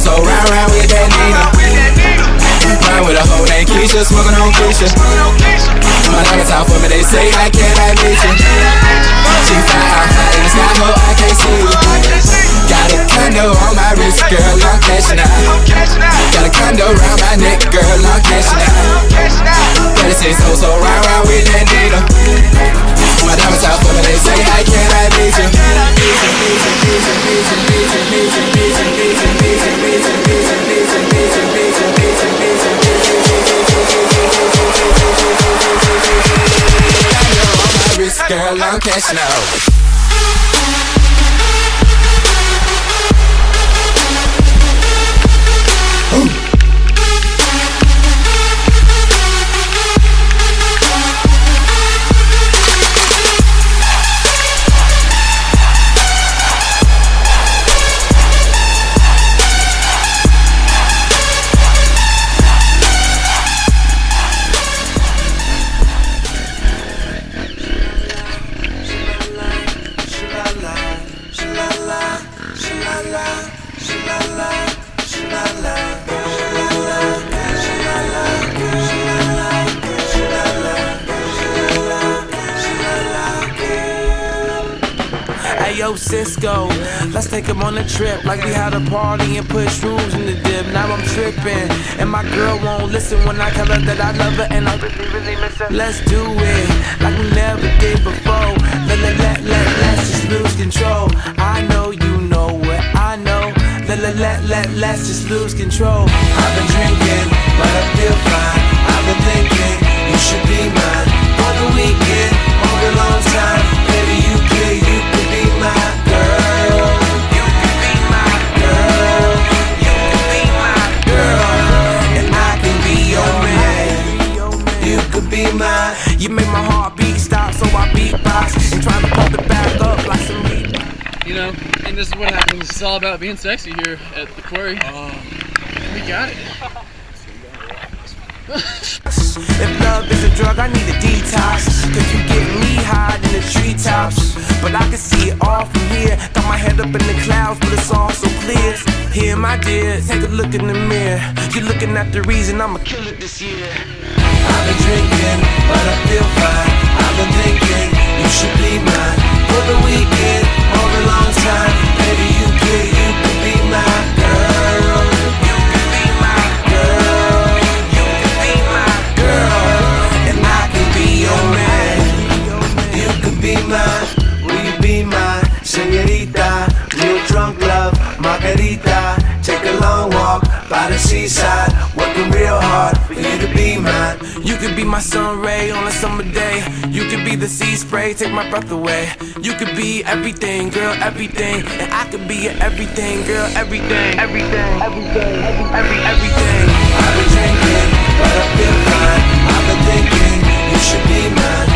so round with that Nina. Ride with a hoe named Keisha, smoking on Keisha. My diamonds out for me, they say, how can I meet you? She fly out high in the sky, ho, I can't see you. Got a condo on my wrist, girl, I'm cashing out. Got a condo around my neck, girl, I'm cashing out. Better say so round with that Nina. My diamonds out for me, they say, how can I meet you? Girl, I'm cashing out. Yo, Cisco, let's take him on a trip like we had a party and put shrooms in the dip. Now I'm tripping, and my girl won't listen when I tell her that I love her and I really miss her. Let's do it like we never did before. Let's just lose control. I know you know what I know. Let's just lose control. I've been drinking, but I feel fine. I've been thinking you should be mine for the weekend or a long time. Baby, you could be my girl. You could be my girl. You could be my girl, and I can be your man. You could be mine. You make my heartbeat stop, so I beatbox and try to pump it back up like some beat. You know, and this is what happens. It's all about being sexy here at the quarry. We got it. If love is a drug, I need a detox. Cause you get me high in the treetops. But I can see it all from here. Got my head up in the clouds, but it's all so clear. Here, my dear, take a look in the mirror. You're looking at the reason I'ma kill it this year. I've been drinking, but I feel fine. I've been thinking you should be mine for the weekend or a long time. Baby, you could be my girl. You could be my girl. You could be my girl, and I can be your man. You could be mine. Will you be my señorita? Real drunk love, margarita. Take a long walk by the seaside, working real hard for you to be mine. You could be my sun ray on a summer day. You could be the sea spray, take my breath away. You could be everything, girl, everything. And I could be your everything, girl, everything. Everything. I've been drinking, but I feel fine. I've been thinking you should be mine